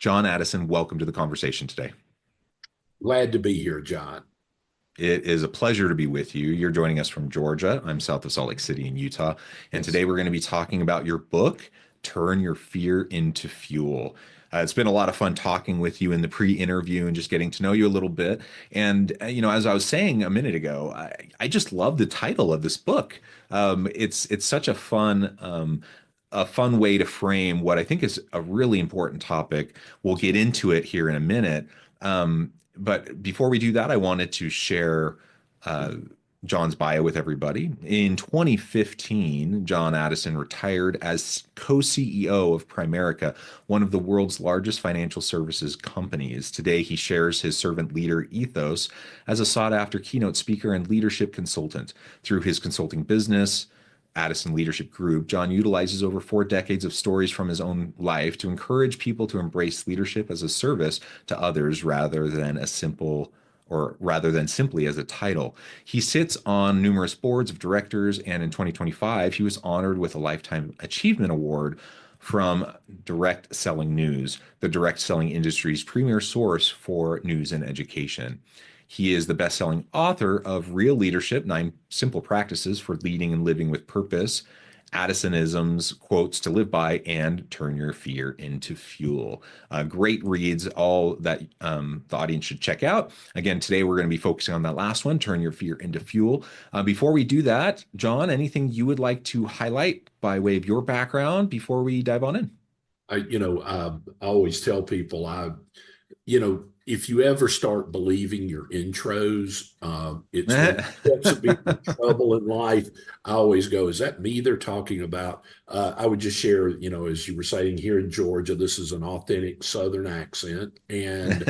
John Addison, welcome to the conversation today. Glad to be here, John. It is a pleasure to be with you. You're joining us from Georgia. I'm south of Salt Lake City in Utah. And Yes. today we're going to be talking about your book, Turn Your Fear into Fuel. It's been a lot of fun talking with you in the pre-interview and just getting to know you a little bit. And, as I was saying a minute ago, I just love the title of this book. It's such a fun way to frame what I think is a really important topic. We'll get into it here in a minute. But before we do that, I wanted to share uh, John's bio with everybody. In 2015, John Addison retired as co-CEO of Primerica, one of the world's largest financial services companies. Today, he shares his servant leader ethos as a sought-after keynote speaker and leadership consultant. Through his consulting business, Addison Leadership Group, John utilizes over 4 decades of stories from his own life to encourage people to embrace leadership as a service to others rather than simply as a title. He sits on numerous boards of directors, and in 2025, he was honored with a Lifetime Achievement Award from Direct Selling News, the direct selling industry's premier source for news and education. He is the best-selling author of Real Leadership: 9 Simple Practices for Leading and Living with Purpose, Addisonisms, Quotes to Live By, and Turn Your Fear into Fuel. Great reads, all that the audience should check out. Again, today we're going to be focusing on that last one, Turn Your Fear into Fuel. Before we do that, John, anything you would like to highlight by way of your background before we dive on in? I always tell people, if you ever start believing your intros, it's when you get some people in trouble in life. I always go, is that me they're talking about? I would just share, as you were saying, here in Georgia, this is an authentic Southern accent. And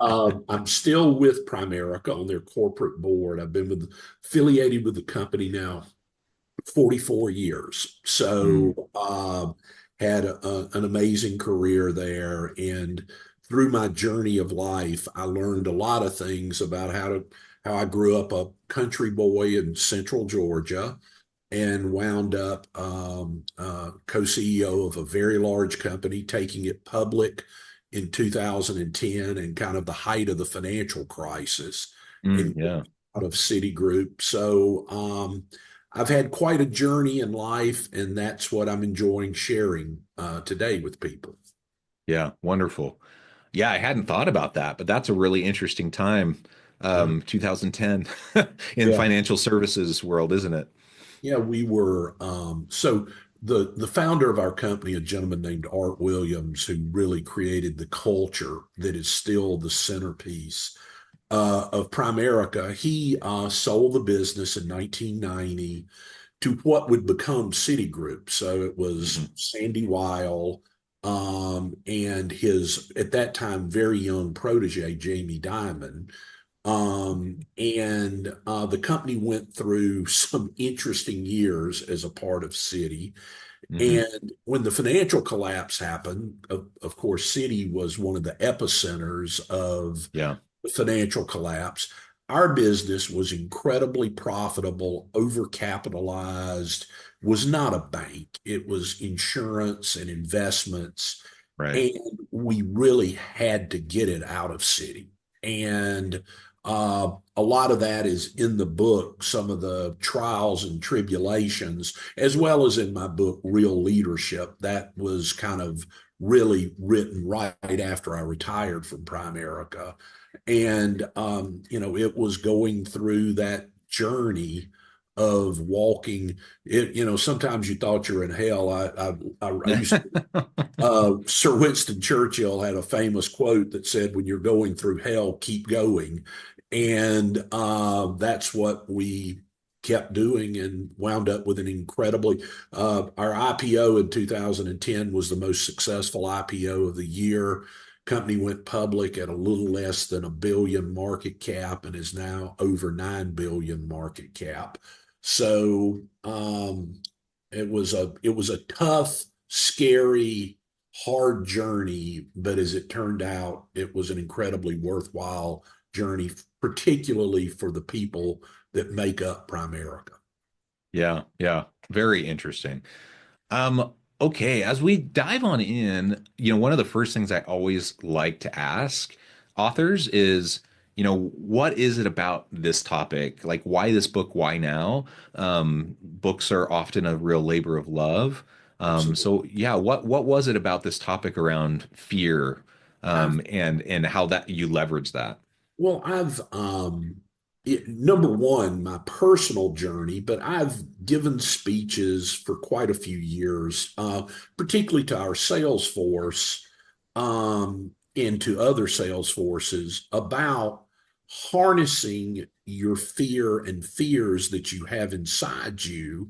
I'm still with Primerica on their corporate board. I've been affiliated with the company now 44 years. Mm, So had an amazing career there. And through my journey of life, I learned a lot of things about how I grew up a country boy in central Georgia and wound up co-CEO of a very large company, taking it public in 2010 and kind of the height of the financial crisis and yeah. out of Citigroup. So I've had quite a journey in life, and that's what I'm enjoying sharing today with people. Yeah, wonderful. Yeah, I hadn't thought about that, but that's a really interesting time, Yeah. 2010 in Yeah. financial services world, isn't it? Yeah, we were so the founder of our company, a gentleman named Art Williams, who really created the culture that is still the centerpiece of Primerica. He sold the business in 1990 to what would become Citigroup. So it was Hmm. Sandy Weil and his, at that time, very young protege, Jamie Dimon. And the company went through some interesting years as a part of Citi. Hmm. And when the financial collapse happened, of course, Citi was one of the epicenters of Yeah. the financial collapse. Our business was incredibly profitable, overcapitalized, was not a bank. It was insurance and investments. Right. And we really had to get it out of Citi. And a lot of that is in the book, some of the trials and tribulations, as well as in my book, Real Leadership. That was kind of really written right after I retired from Primerica. And, it was going through that journey of walking it. Sometimes you thought you're in hell. I used to, Sir Winston Churchill had a famous quote that said, when you're going through hell, keep going. And that's what we kept doing and wound up with an incredibly, our IPO in 2010 was the most successful IPO of the year. Company went public at a little less than $1 billion market cap and is now over 9 billion market cap. So it was a tough, scary, hard journey, but as it turned out, it was an incredibly worthwhile journey, particularly for the people that make up Primerica. Yeah. Yeah. Very interesting. Okay, as we dive on in, one of the first things I always like to ask authors is, what is it about this topic? Like, why this book? Why now? Books are often a real labor of love. Absolutely. So yeah, what was it about this topic around fear, I've and how that you leverage that? Well, number one, my personal journey, but I've given speeches for quite a few years, particularly to our sales force, and to other sales forces about harnessing your fear and fears that you have inside you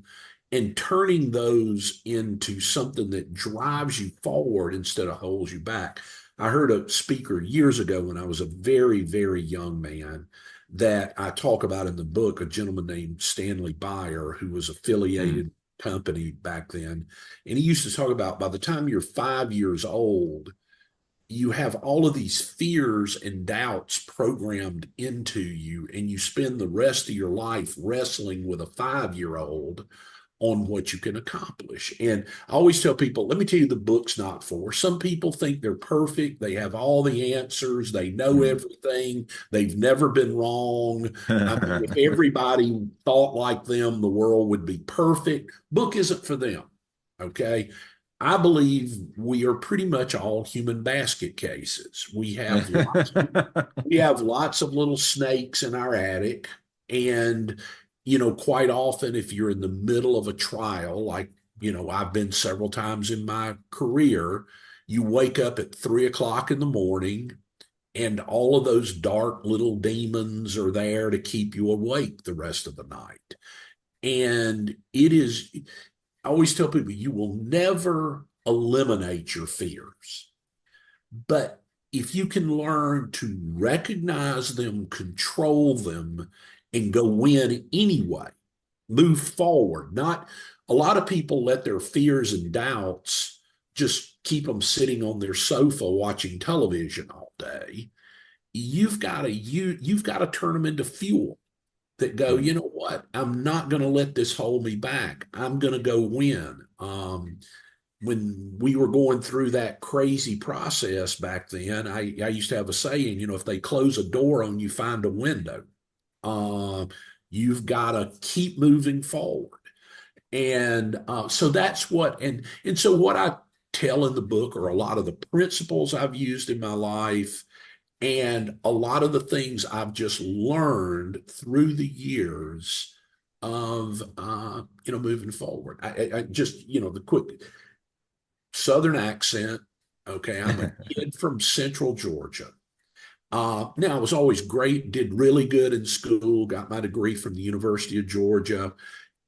and turning those into something that drives you forward instead of holds you back. I heard a speaker years ago when I was a very, very young man that I talk about in the book, a gentleman named Stanley Byer, who was Hmm. affiliated company back then. And he used to talk about by the time you're 5 years old, you have all of these fears and doubts programmed into you, and you spend the rest of your life wrestling with a 5 year old on what you can accomplish. And I always tell people, let me tell you, the book's not for. Some people think they're perfect. They have all the answers. They know Hmm. everything. They've never been wrong. I mean, if everybody thought like them, the world would be perfect. Book isn't for them. Okay. I believe we are pretty much all human basket cases. We have lots of little snakes in our attic. And, quite often, if you're in the middle of a trial, like, I've been several times in my career, you wake up at 3 o'clock in the morning and all of those dark little demons are there to keep you awake the rest of the night. And I always tell people, you will never eliminate your fears. But if you can learn to recognize them, control them, and go win anyway, move forward. Not a lot of people let their fears and doubts just keep them sitting on their sofa watching television all day. You've got to turn them into fuel that go, you know what? I'm not going to let this hold me back. I'm going to go win. When we were going through that crazy process back then, I used to have a saying, if they close a door on you, find a window. Uh, you've got to keep moving forward. And so that's and so what I tell in the book are a lot of the principles I've used in my life and a lot of the things I've just learned through the years of, moving forward. I just, the quick Southern accent. Okay, I'm a kid from Central Georgia. Now, I was always great, did really good in school, got my degree from the University of Georgia.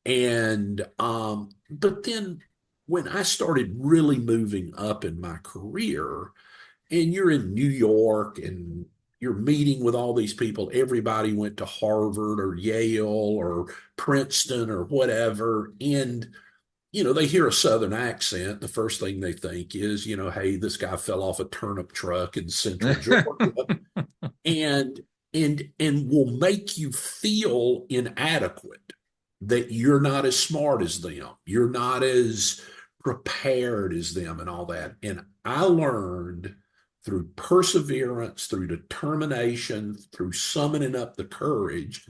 And, but then when I started really moving up in my career, and you're in New York and you're meeting with all these people, everybody went to Harvard or Yale or Princeton or whatever. And they hear a Southern accent. The first thing they think is, hey, this guy fell off a turnip truck in Central Georgia, and and will make you feel inadequate, that you're not as smart as them, you're not as prepared as them, and all that. And I learned through perseverance, through determination, through summoning up the courage,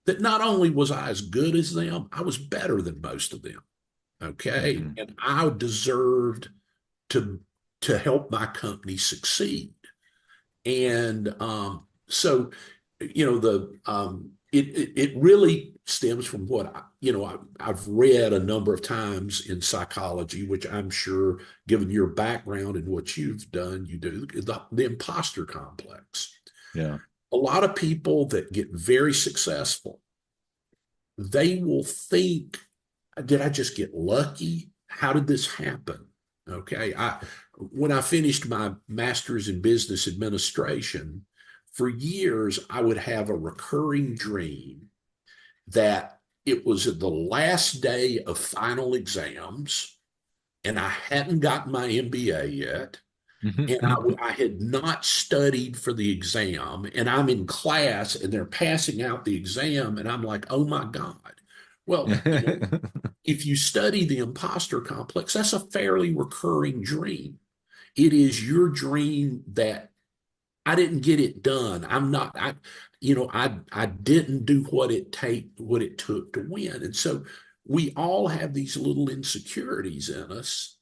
that not only was I as good as them, I was better than most of them. Okay. Mhm. And I deserved to to help my company succeed. And so, it really stems from what I've read a number of times in psychology, which I'm sure, given your background and what you've done, you do the imposter complex. Yeah. A lot of people that get very successful, they will think, did I just get lucky? How did this happen? Okay. When I finished my master's in business administration, for years I would have a recurring dream that it was the last day of final exams and I hadn't gotten my MBA yet. And I had not studied for the exam, and I'm in class and they're passing out the exam, and I'm like, oh my God, Well, you know, if you study the imposter complex, that's a fairly recurring dream. It is your dream that I didn't get it done. I didn't do what it took to win. And so we all have these little insecurities in us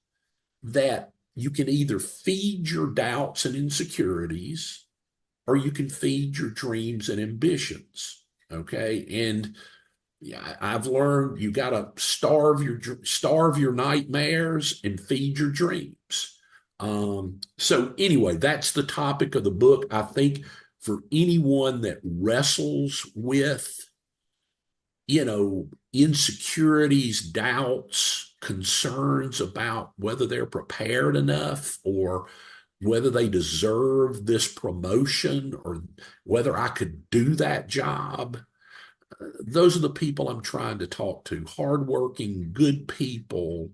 that you can either feed your doubts and insecurities, or you can feed your dreams and ambitions. Okay. And yeah, I've learned you got to starve your nightmares and feed your dreams. So anyway, that's the topic of the book. I think for anyone that wrestles with, insecurities, doubts, concerns about whether they're prepared enough or whether they deserve this promotion or whether I could do that job, those are the people I'm trying to talk to. Hardworking, good people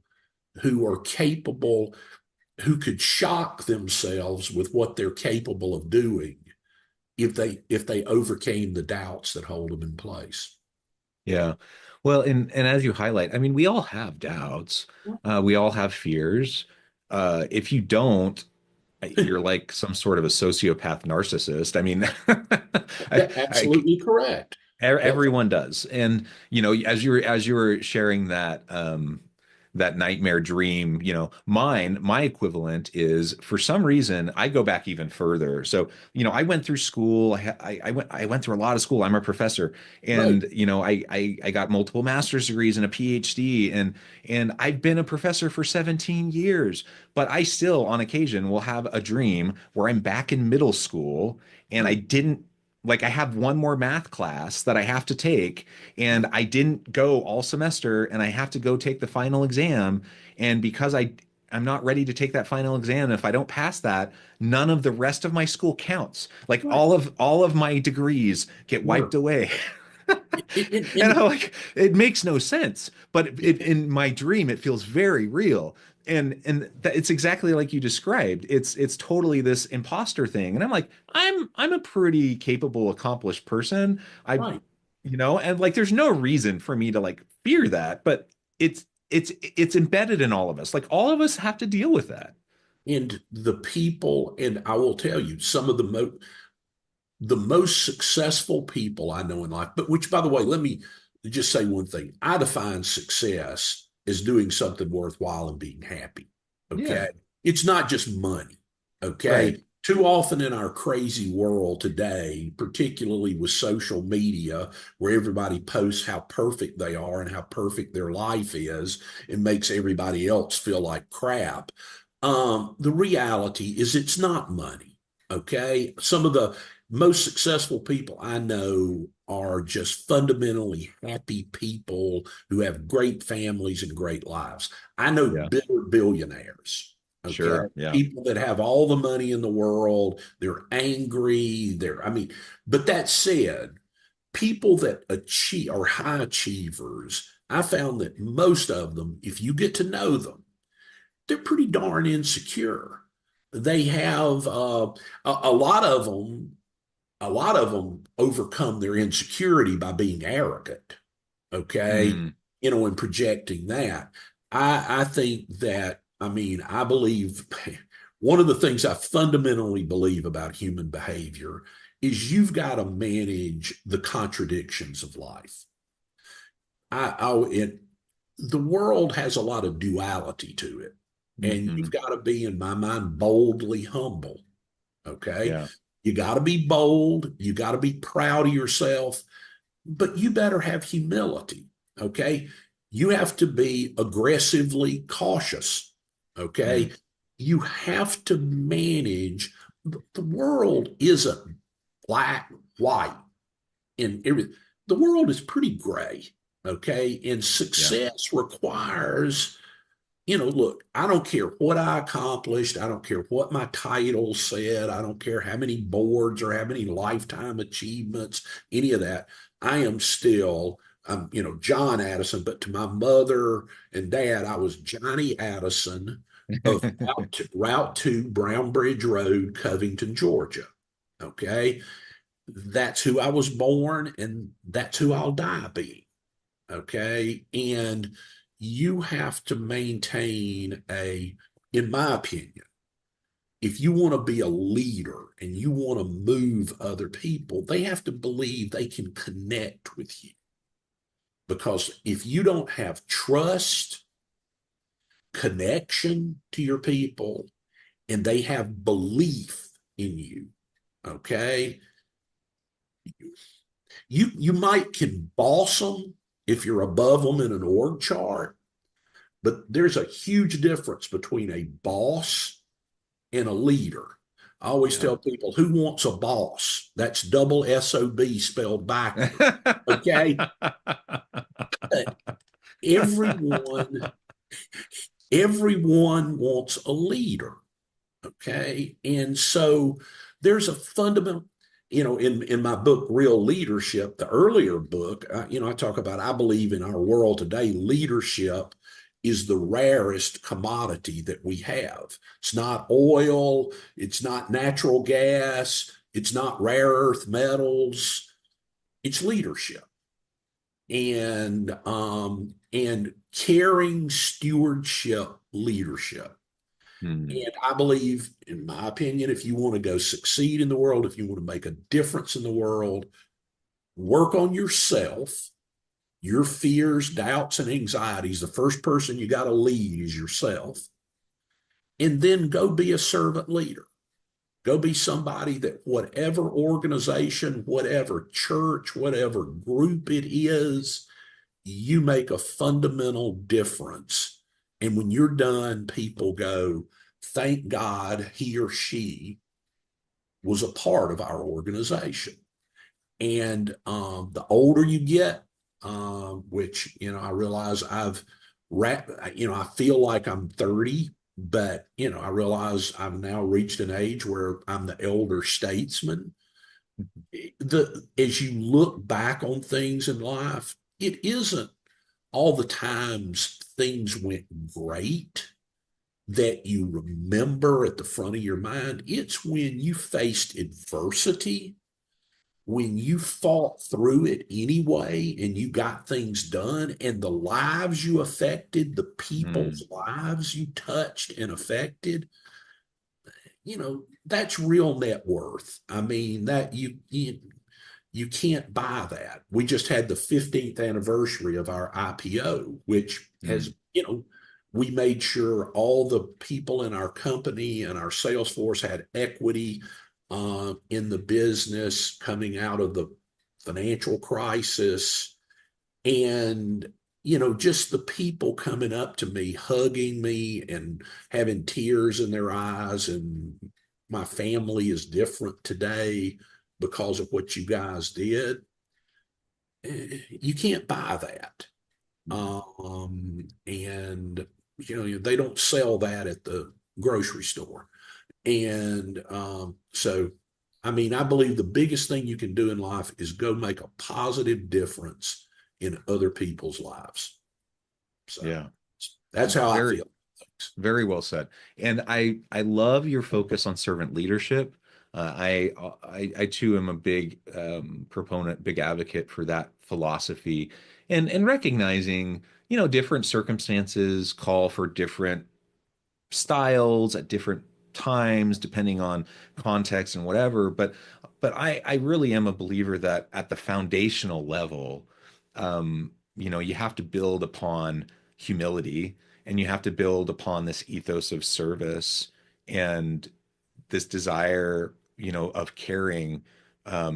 who are capable, who could shock themselves with what they're capable of doing if they overcame the doubts that hold them in place. Yeah. Well, and as you highlight, I mean, we all have doubts. We all have fears. If you don't, you're like some sort of a sociopath narcissist. I mean, I, Absolutely correct. That's everyone does. And as you were sharing that that nightmare dream, my equivalent is, for some reason, I go back even further. So, I went through school. I went through a lot of school. I'm a professor, right. and I got multiple master's degrees and a PhD, and I've been a professor for 17 years. But I still, on occasion, will have a dream where I'm back in middle school and I Right. didn't, like, I have one more math class that I have to take, and I didn't go all semester, and I have to go take the final exam. And because I'm not ready to take that final exam, if I don't pass that, none of the rest of my school counts. Like, Right. all of my degrees get Sure. wiped away. And And I'm like, it makes no sense, but in my dream, it feels very real. And it's exactly like you described. It's totally this imposter thing. And I'm like, I'm a pretty capable, accomplished person. right. And like, there's no reason for me to like fear that, but it's embedded in all of us. Like, all of us have to deal with that. And the people, and I will tell you, some of the most successful people I know in life, but which, by the way, let me just say one thing. I define success as doing something worthwhile and being happy. Yeah. Okay. It's not just money. Right. Okay. Too often in our crazy world today, particularly with social media, where everybody posts how perfect they are and how perfect their life is, and makes everybody else feel like crap. The reality is it's not money. Okay. Some of the most successful people I know are just fundamentally happy people who have great families and great lives. I know Yeah. bitter billionaires, okay? Sure. Yeah. People that have all the money in the world, they're angry, but that said, people that achieve are high achievers, I found that most of them, if you get to know them, they're pretty darn insecure. They have a lot of them overcome their insecurity by being arrogant, okay? Mm, And projecting that. I think that, I mean, I believe one of the things I fundamentally believe about human behavior is you've got to manage the contradictions of life. The world has a lot of duality to it, and you've mhm. got to be, in my mind, boldly humble. Okay. Yeah. You got to be bold. You got to be proud of yourself, but you better have humility. Okay. You have to be aggressively cautious. Mm, Okay. You have to manage. The world isn't black, white, and everything. The world is pretty gray. Okay. And yeah. success requires, look, I don't care what I accomplished. I don't care what my title said. I don't care how many boards or how many lifetime achievements, any of that. I am still, John Addison, but to my mother and dad, I was Johnny Addison of Route 2, Brown Bridge Road, Covington, Georgia. Okay. That's who I was born, and that's who I'll die being. Okay. And you have to maintain in my opinion, if you want to be a leader and you want to move other people, they have to believe they can connect with you. Because if you don't have trust, connection to your people, and they have belief in you, okay, you might can boss them if you're above them in an org chart, but there's a huge difference between a boss and a leader. I always Yeah. tell people, who wants a boss? That's double SOB spelled backward. Okay. Everyone, everyone wants a leader. Okay. And so there's a fundamental, in my book, Real Leadership, the earlier book, I talk about, I believe in our world today, leadership is the rarest commodity that we have. It's not oil, it's not natural gas, it's not rare earth metals, it's leadership. And caring stewardship leadership. Hmm. And I believe, in my opinion, if you want to go succeed in the world, if you want to make a difference in the world, work on yourself, your fears, doubts, and anxieties. The first person you got to lead is yourself. And then go be a servant leader. Go be somebody that whatever organization, whatever church, whatever group it is, you make a fundamental difference. And when you're done, people go, thank God he or she was a part of our organization. And the older you get, which, I realize I feel like I'm 30, but, I realize I've now reached an age where I'm the elder statesman. As you look back on things in life, it isn't all the times things went great that you remember at the front of your mind. It's when you faced adversity, when you fought through it anyway, and you got things done, and the lives you affected, the Hmm. people's lives you touched and affected, that's real net worth. I mean, that you can't buy that. We just had the 15th anniversary of our IPO, which Hmm. has, we made sure all the people in our company and our sales force had equity in the business coming out of the financial crisis. And, just the people coming up to me, hugging me and having tears in their eyes. And my family is different today because of what you guys did. You can't buy that. And they don't sell that at the grocery store. And so, I mean, I believe the biggest thing you can do in life is go make a positive difference in other people's lives. So Yeah. that's how I Very, feel. very well said. And I love your focus on servant leadership. I too am a big proponent, big advocate for that philosophy, and recognizing, different circumstances call for different styles at different times depending on context and whatever. But I really am a believer that at the foundational level, you have to build upon humility, and you have to build upon this ethos of service and this desire, of caring,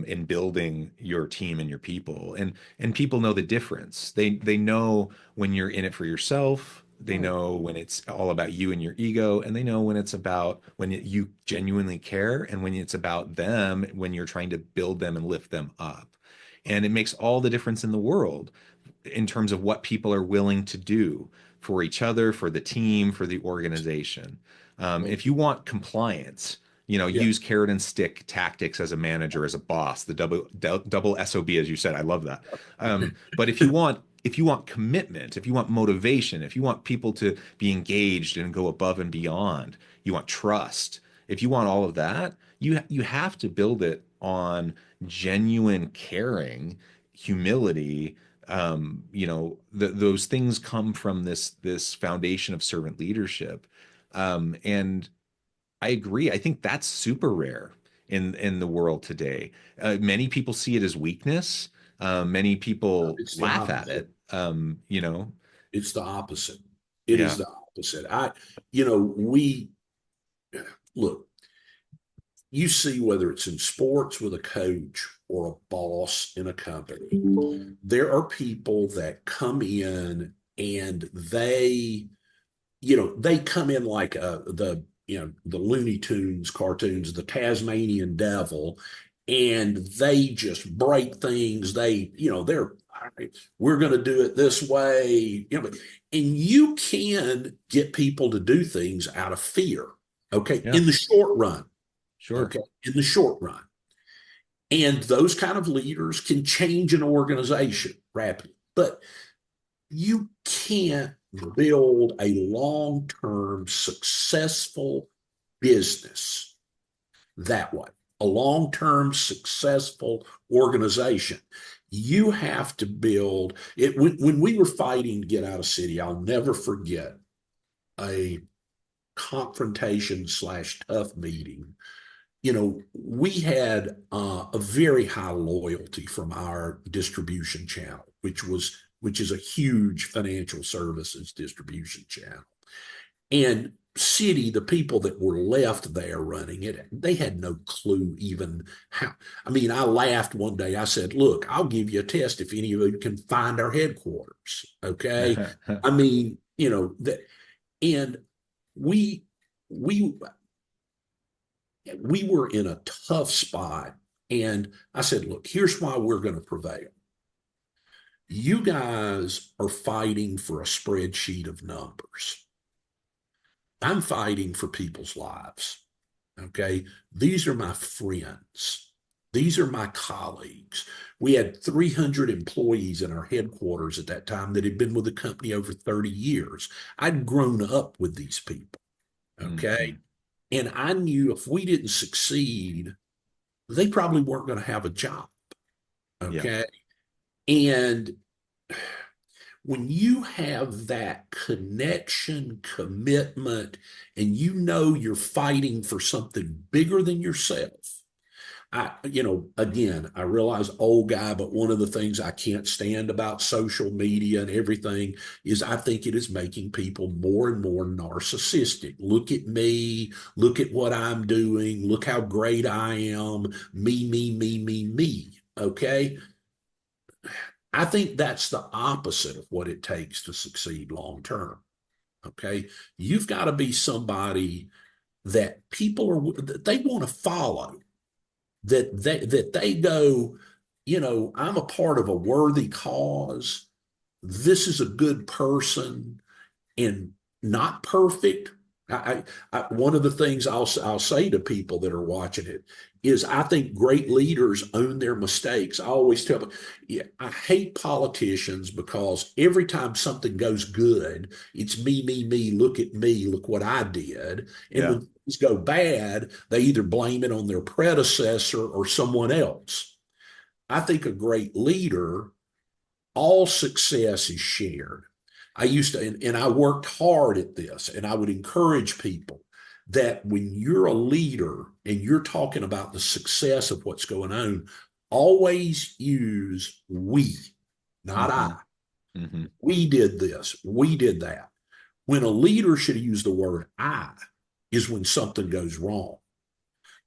in building your team and your people. And people know the difference. They know when you're in it for yourself. They Right. know when it's all about you and your ego, and they know when it's about you genuinely care, and when it's about them, when you're trying to build them and lift them up. And it makes all the difference in the world in terms of what people are willing to do for each other, for the team, for the organization. If you want compliance, Yeah. use carrot and stick tactics as a manager, as a boss, the double SOB, as you said. I love that. But if you want commitment, if you want motivation, if you want people to be engaged and go above and beyond, you want trust. If you want all of that, you have to build it on genuine caring, humility, those things come from this foundation of servant leadership. And I agree. I think that's super rare in the world today. Many people see it as weakness. Many people It's the laugh at opposite. it. It's the opposite. It is Yeah, the opposite. We look, you see whether it's in sports with a coach or a boss in a company, there are people that come in and they come in like the Looney Tunes cartoons, the Tasmanian Devil, and they just break things. They're we're going to do it this way, and you can get people to do things out of fear. Okay, yeah, in the short run. sure. Okay, in the short run, and those kind of leaders can change an organization rapidly, but you can't build a long-term successful business that way, a long-term successful organization. You have to build it. When we were fighting to get out of city, I'll never forget a confrontation slash tough meeting. We had a very high loyalty from our distribution channel, which is a huge financial services distribution channel. And city, the people that were left there running it, they had no clue even how. I mean, I laughed one day. I said, "Look, I'll give you a test if any of you can find our headquarters." Okay. I mean, that, and we we we were in a tough spot. And I said, look, here's why we're going to prevail. You guys are fighting for a spreadsheet of numbers. I'm fighting for people's lives. Okay. These are my friends. These are my colleagues. We had 300 employees in our headquarters at that time that had been with the company over 30 years. I'd grown up with these people. Okay. Mhm. And I knew if we didn't succeed, they probably weren't going to have a job. Yeah, Okay. And when you have that connection, commitment, and you're fighting for something bigger than yourself, again, I realize old guy, but one of the things I can't stand about social media and everything is I think it is making people more and more narcissistic. Look at me, look at what I'm doing, look how great I am, me, me, me, me, me. Okay. I think that's the opposite of what it takes to succeed long term. Okay. You've got to be somebody that that they want to follow, that they go, I'm a part of a worthy cause. This is a good person and not perfect. One of the things I'll say to people that are watching it is I think great leaders own their mistakes. I always tell them, yeah, I hate politicians because every time something goes good, it's me, me, me, look at me, look what I did. And yeah, when things go bad, they either blame it on their predecessor or someone else. I think a great leader, all success is shared. I used to, and I worked hard at this, and I would encourage people that when you're a leader and you're talking about the success of what's going on, always use we, not I. hmm hmm We did this, we did that. When a leader should use the word I is when something goes wrong.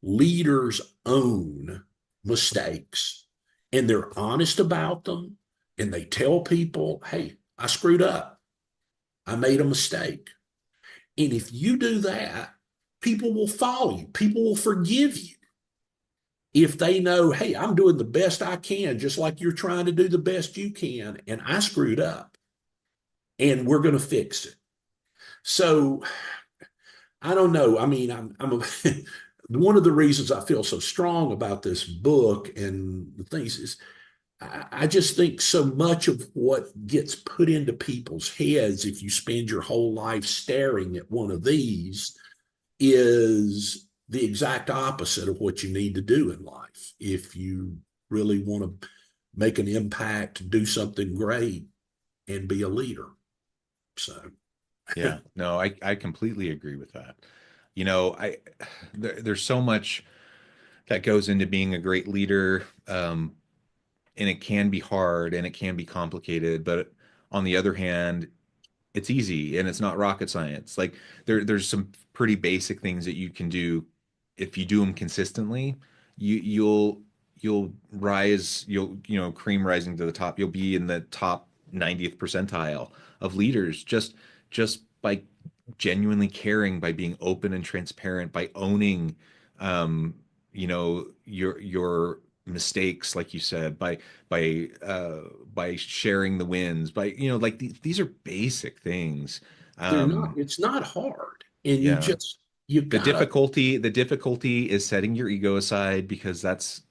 Leaders own mistakes and they're honest about them and they tell people, hey, I screwed up. I made a mistake. And if you do that, people will follow you. People will forgive you if they know, hey, I'm doing the best I can, just like you're trying to do the best you can. And I screwed up and we're going to fix it. So I don't know. I mean, one of the reasons I feel so strong about this book and the things is I just think so much of what gets put into people's heads if you spend your whole life staring at one of these is the exact opposite of what you need to do in life if you really want to make an impact, do something great, and be a leader. So, Yeah, no, I completely agree with that. There's so much that goes into being a great leader, and it can be hard and it can be complicated. But on the other hand, it's easy and it's not rocket science. Like there's some pretty basic things that you can do if you do them consistently. You'll rise. Cream rising to the top. You'll be in the top 90th percentile of leaders just by genuinely caring, by being open and transparent, by owning, your mistakes, like you said, by sharing the wins, by like these are basic things. they're not, um it's not hard. And yeah, you the gotta, difficulty is setting your ego aside, because that's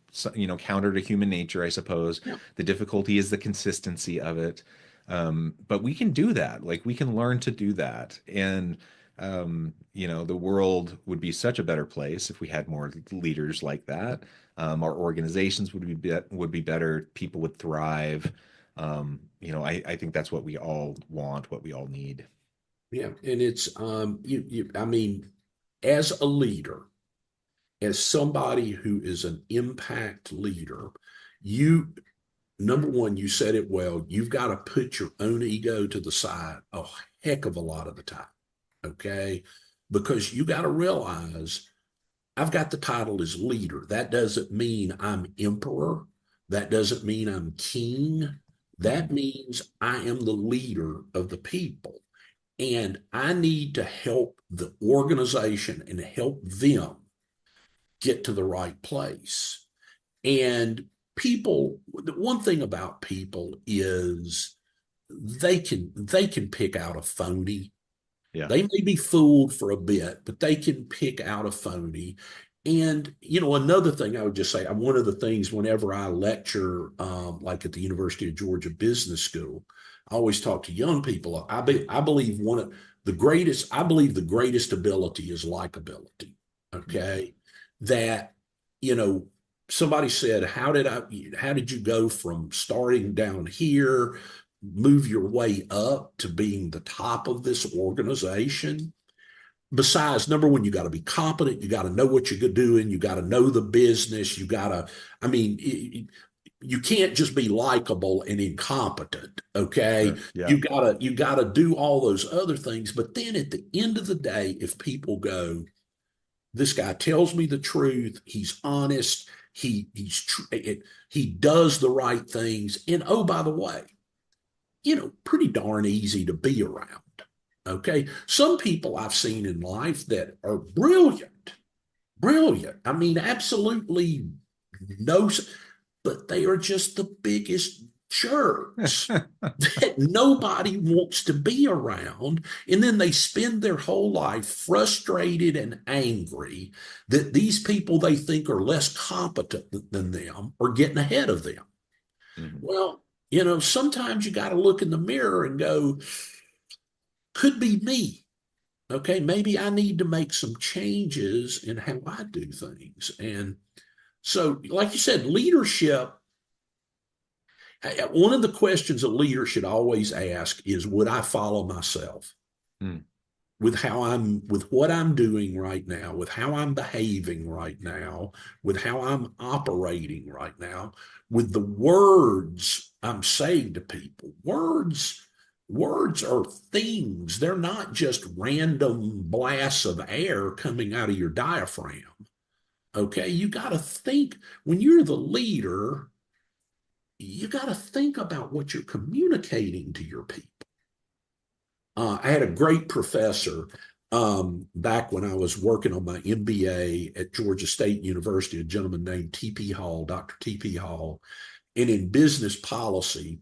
counter to human nature, I suppose. yeah, The difficulty is the consistency of it. But we can do that. Like, we can learn to do that. And the world would be such a better place if we had more leaders like that. Our organizations would be better. People would thrive. I think that's what we all want, what we all need. yeah. And it's, I mean, as a leader, as somebody who is an impact leader, you, number one, you said it well, you've got to put your own ego to the side a heck of a lot of the time. Okay. Because you got to realize I've got the title as leader. That doesn't mean I'm emperor. That doesn't mean I'm king. That Mhm. means I am the leader of the people. And I need to help the organization and help them get to the right place. And people, the one thing about people is they can pick out a phony. Yeah. They may be fooled for a bit, but they can pick out a phony. And another thing I would just say, one of the things whenever I lecture, like at the University of Georgia Business School, I always talk to young people. I believe one of the greatest, I believe the greatest ability is likability. Okay, that you know, somebody said, How did you go from starting down here, move your way up to being the top of this organization? Besides, number one, you got to be competent. You got to know what you're doing. You got to know the business. I mean, you can't just be likable and incompetent. Okay. Sure. Yeah. You gotta do all those other things. But then at the end of the day, if people go, this guy tells me the truth, he's honest, he does the right things. And oh, by the way, pretty darn easy to be around. Okay. Some people I've seen in life that are brilliant, brilliant. I mean, absolutely no, but they are just the biggest jerks that nobody wants to be around. And then they spend their whole life frustrated and angry that these people they think are less competent than them are getting ahead of them. Mhm. Well, sometimes you got to look in the mirror and go, could be me. Okay, maybe I need to make some changes in how I do things. And so, like you said, leadership, one of the questions a leader should always ask is, would I follow myself Mm. with what I'm doing right now, with how I'm behaving right now, with how I'm operating right now, with the words I'm saying to people? Words are things. They're not just random blasts of air coming out of your diaphragm. Okay. You got to think when you're the leader, you got to think about what you're communicating to your people. I had a great professor back when I was working on my MBA at Georgia State University, a gentleman named T.P. Hall, Dr. T.P. Hall. And in business policy,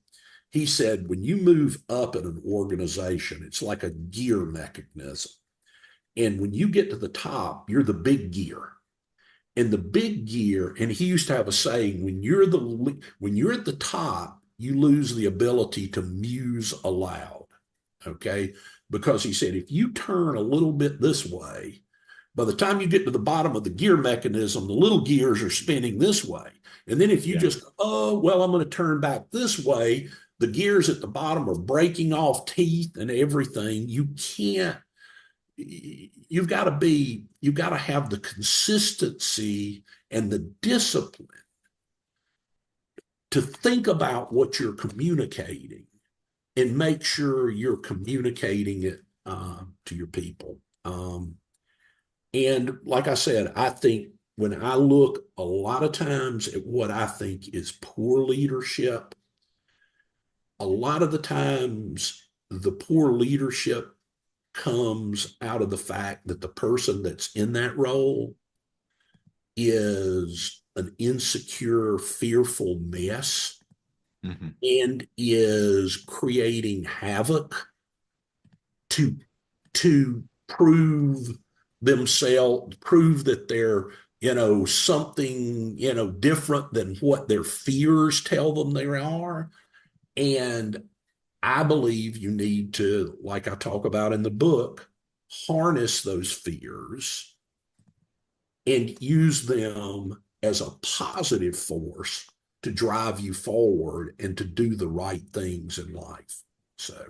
he said, when you move up in an organization, it's like a gear mechanism. And when you get to the top, you're the big gear. And the big gear, and he used to have a saying, when you're at the top, you lose the ability to muse aloud. Okay. Because he said, if you turn a little bit this way, By the time you get to the bottom of the gear mechanism, the little gears are spinning this way. And then if you Yeah. just, oh, well, I'm going to turn back this way, the gears at the bottom are breaking off teeth and everything. You can't, you've got to have the consistency and the discipline to think about what you're communicating and make sure you're communicating it to your people. And like I said, I think when I look a lot of times at what I think is poor leadership, a lot of the times the poor leadership comes out of the fact that the person that's in that role is an insecure, fearful mess Hmm. and is creating havoc to to prove themselves, prove that they're, something, different than what their fears tell them they are. And I believe you need to, like I talk about in the book, harness those fears and use them as a positive force to drive you forward and to do the right things in life. So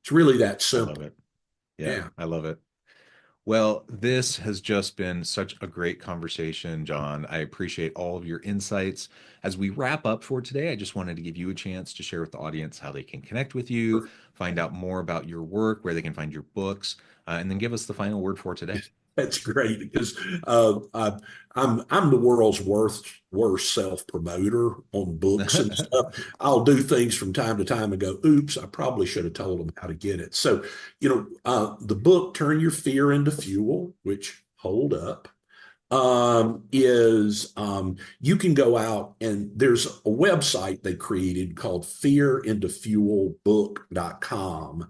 it's really that I love simple. it. Yeah, Yeah. I love it. Well, this has just been such a great conversation, John. I appreciate all of your insights. As we wrap up for today, I just wanted to give you a chance to share with the audience how they can connect with you, find out more about your work, where they can find your books, and then give us the final word for today. That's great because I'm the world's worst self promoter on books and stuff. I'll do things from time to time and go, "Oops, I probably should have told them how to get it." So, the book "Turn Your Fear into Fuel," which hold up, is you can go out and there's a website they created called fearintofuelbook.com,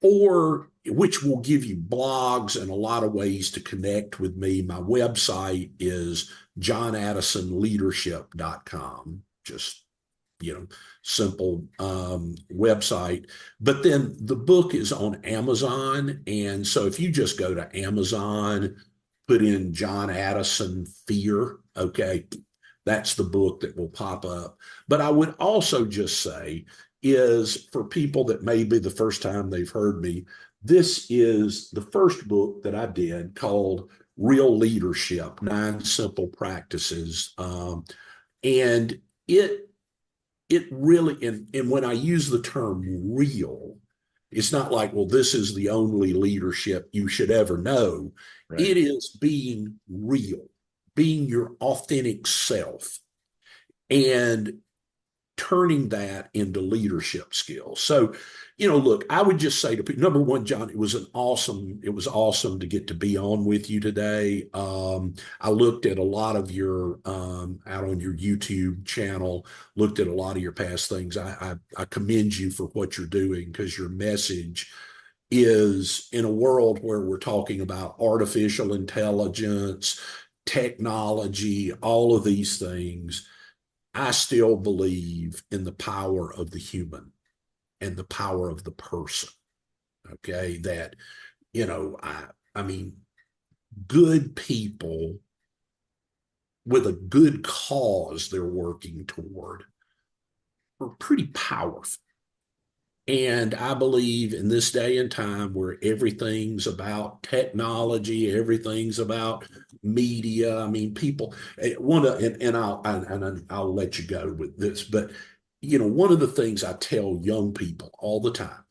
or which will give you blogs and a lot of ways to connect with me. My website is johnaddisonleadership.com. Just, simple website. But then the book is on Amazon. And so if you just go to Amazon, put in John Addison Fear, okay, that's the book that will pop up. But I would also just say, is for people that may be the first time they've heard me, this is the first book that I did called Real Leadership, Nine Simple Practices. And it really, and when I use the term real, it's not like, well, this is the only leadership you should ever know. Right. It is being real, being your authentic self, and turning that into leadership skills. So, look, I would just say to people, number one, John, it was awesome to get to be on with you today. I looked at a lot of your out on your YouTube channel, looked at a lot of your past things. I commend you for what you're doing because your message is in a world where we're talking about artificial intelligence, technology, all of these things. I still believe in the power of the human and the power of the person. Okay. That, I mean, good people with a good cause they're working toward are pretty powerful. And I believe in this day and time where everything's about technology, everything's about media. I mean, people want to, and I'll let you go with this, but one of the things I tell young people all the time,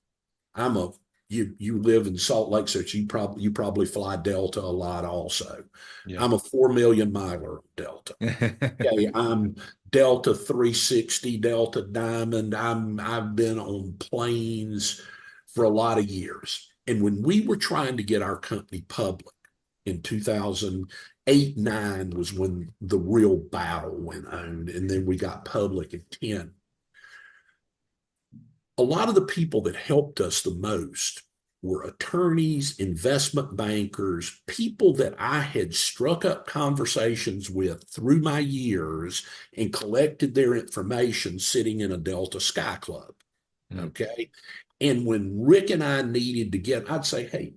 I'm a you live in Salt Lake, so you probably fly Delta a lot also. Yep. I'm a 4 million miler Delta. Okay, I'm Delta 360, Delta Diamond. I've been on planes for a lot of years. And when we were trying to get our company public in 2008, 9 was when the real battle went on. And then we got public in 10. A lot of the people that helped us the most were attorneys, investment bankers, people that I had struck up conversations with through my years and collected their information sitting in a Delta Sky Club. Mm. Okay. And when Rick and I needed to get, I'd say, hey,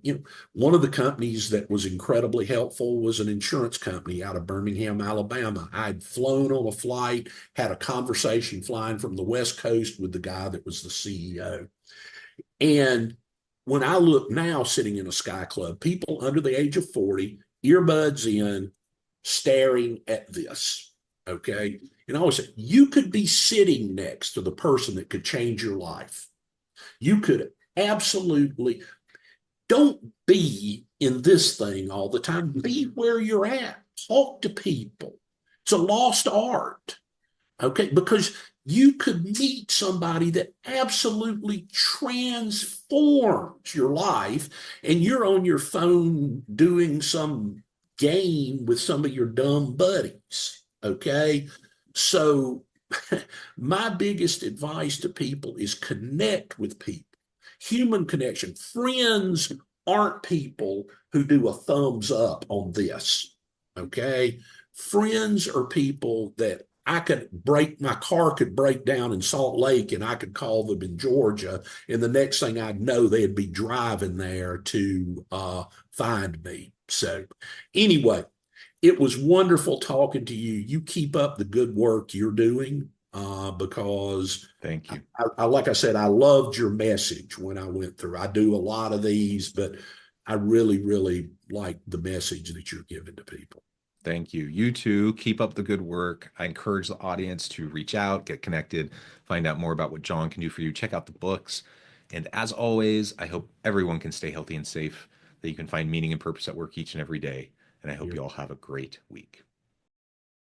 one of the companies that was incredibly helpful was an insurance company out of Birmingham, Alabama. I'd flown on a flight, had a conversation flying from the West Coast with the guy that was the CEO. And when I look now sitting in a Sky Club, people under the age of 40, earbuds in, staring at this. Okay. And I always say, you could be sitting next to the person that could change your life. You could absolutely don't be in this thing all the time. Be where you're at. Talk to people. It's a lost art. Okay. Because you could meet somebody that absolutely transforms your life, and you're on your phone doing some game with some of your dumb buddies. Okay. So, my biggest advice to people is connect with people. Human connection. Friends aren't people who do a thumbs up on this. Okay. Friends are people that my car could break down in Salt Lake and I could call them in Georgia. And the next thing I'd know, they'd be driving there to find me. So, anyway, it was wonderful talking to you. You keep up the good work you're doing, because Thank you. like I said, I loved your message when I went through. I do a lot of these, but I really, really like the message that you're giving to people. Thank you. You too. Keep up the good work. I encourage the audience to reach out, get connected, find out more about what John can do for you. Check out the books. And as always, I hope everyone can stay healthy and safe, that you can find meaning and purpose at work each and every day. And I hope You're you all have a great week.